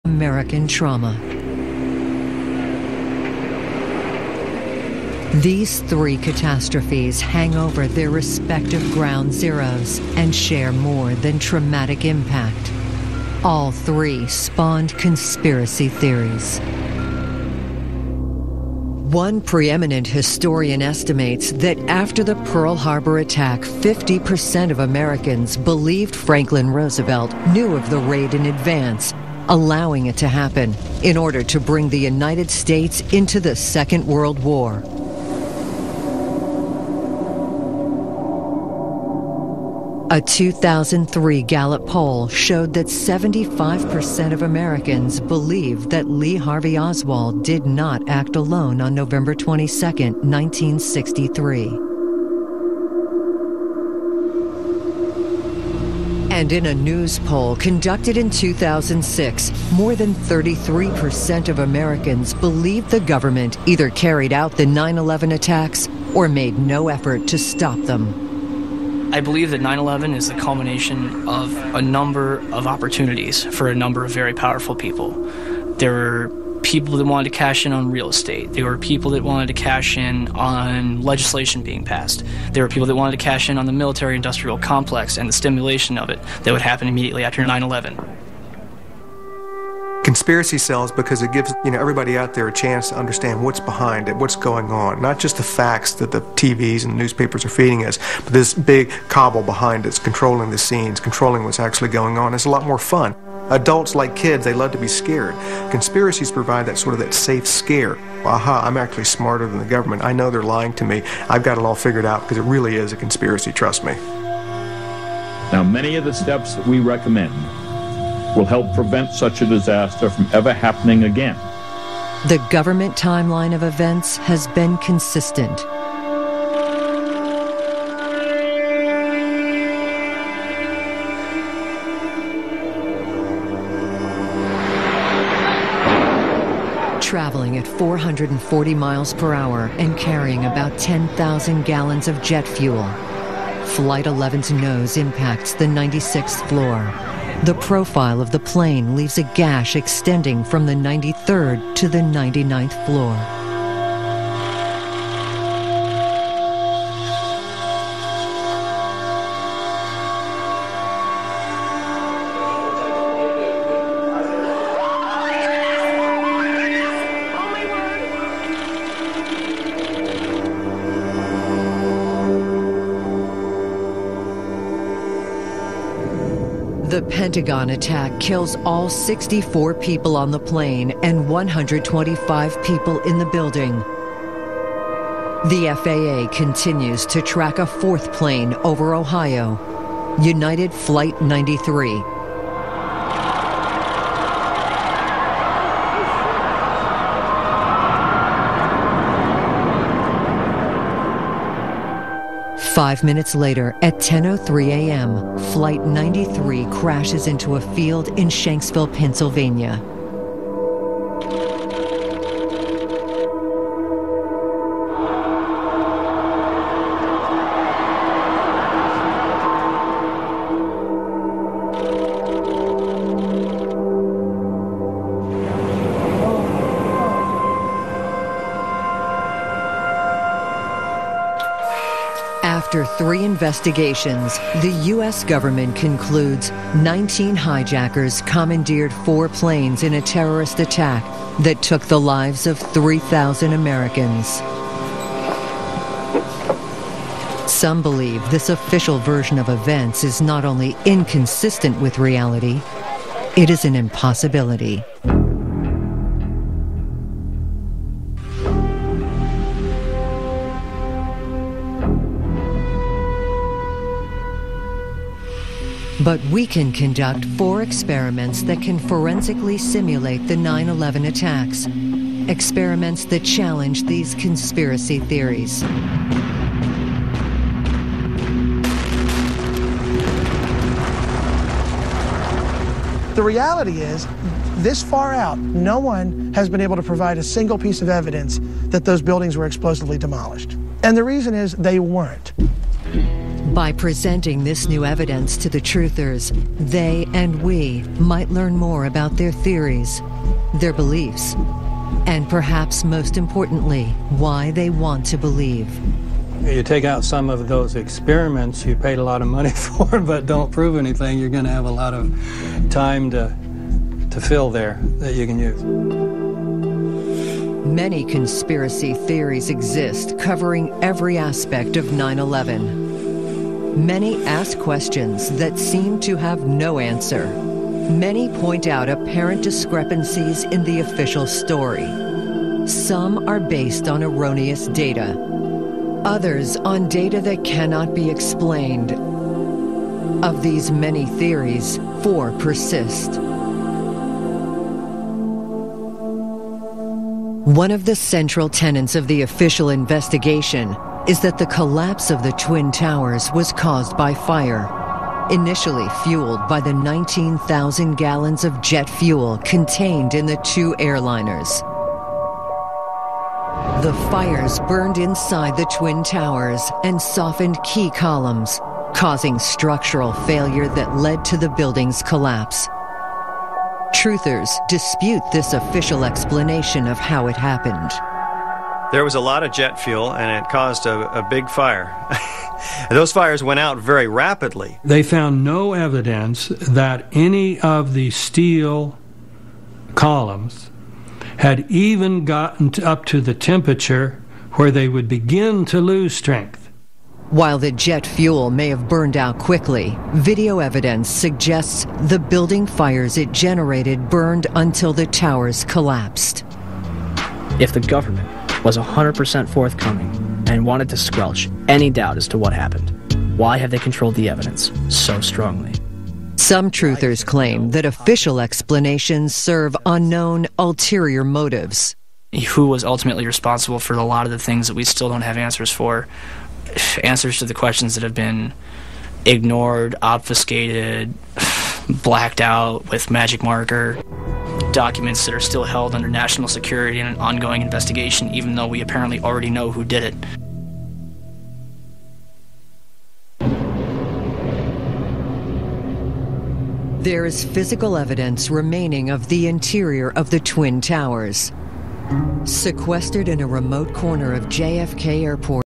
American trauma. These three catastrophes hang over their respective ground zeros and share more than traumatic impact. All three spawned conspiracy theories. One preeminent historian estimates that after the Pearl Harbor attack, 50% of Americans believed Franklin Roosevelt knew of the raid in advance, allowing it to happen in order to bring the United States into the Second World War. A 2003 Gallup poll showed that 75% of Americans believe that Lee Harvey Oswald did not act alone on November 22, 1963. And in a news poll conducted in 2006, more than 33% of Americans believed the government either carried out the 9/11 attacks or made no effort to stop them. I believe that 9/11 is the culmination of a number of opportunities for a number of very powerful people. There were people that wanted to cash in on real estate. There were people that wanted to cash in on legislation being passed. There were people that wanted to cash in on the military-industrial complex and the stimulation of it that would happen immediately after 9/11. Conspiracy sells because it gives everybody out there a chance to understand what's behind it, what's going on. Not just the facts that the TVs and the newspapers are feeding us, but this big cobble behind us, controlling the scenes, controlling what's actually going on. It's a lot more fun. Adults, like kids, they love to be scared. Conspiracies provide that safe scare. Aha, I'm actually smarter than the government. I know they're lying to me. I've got it all figured out because it really is a conspiracy, trust me. Now, many of the steps that we recommend will help prevent such a disaster from ever happening again. The government timeline of events has been consistent. Traveling at 440 miles per hour and carrying about 10,000 gallons of jet fuel, Flight 11's nose impacts the 96th floor. The profile of the plane leaves a gash extending from the 93rd to the 99th floor. The Pentagon attack kills all 64 people on the plane and 125 people in the building. The FAA continues to track a fourth plane over Ohio, United Flight 93. Five minutes later, at 10:03 a.m., Flight 93 crashes into a field in Shanksville, Pennsylvania. After 3 investigations, the U.S. government concludes 19 hijackers commandeered 4 planes in a terrorist attack that took the lives of 3,000 Americans. Some believe this official version of events is not only inconsistent with reality, it is an impossibility. But we can conduct 4 experiments that can forensically simulate the 9/11 attacks. Experiments that challenge these conspiracy theories. The reality is, this far out, no one has been able to provide a single piece of evidence that those buildings were explosively demolished. And the reason is they weren't. By presenting this new evidence to the truthers, they and we might learn more about their theories, their beliefs, and perhaps most importantly, why they want to believe. You take out some of those experiments you paid a lot of money for but don't prove anything, you're going to have a lot of time to fill there that you can use. Many conspiracy theories exist covering every aspect of 9/11. Many ask questions that seem to have no answer. Many point out apparent discrepancies in the official story. Some are based on erroneous data. Others on data that cannot be explained. Of these many theories, 4 persist. One of the central tenets of the official investigation is that the collapse of the Twin Towers was caused by fire, initially fueled by the 19,000 gallons of jet fuel contained in the 2 airliners. The fires burned inside the Twin Towers and softened key columns, causing structural failure that led to the building's collapse. Truthers dispute this official explanation of how it happened. There was a lot of jet fuel, and it caused a big fire. Those fires went out very rapidly. They found no evidence that any of the steel columns had even gotten up to the temperature where they would begin to lose strength. While the jet fuel may have burned out quickly, video evidence suggests the building fires it generated burned until the towers collapsed. If the government was 100% forthcoming and wanted to squelch any doubt as to what happened, why have they controlled the evidence so strongly? Some truthers claim that official explanations serve unknown ulterior motives. Who was ultimately responsible for a lot of the things that we still don't have answers for? Answers to the questions that have been ignored, obfuscated, blacked out with magic marker. Documents that are still held under national security in an ongoing investigation, even though we apparently already know who did it. There is physical evidence remaining of the interior of the Twin Towers. Sequestered in a remote corner of JFK Airport,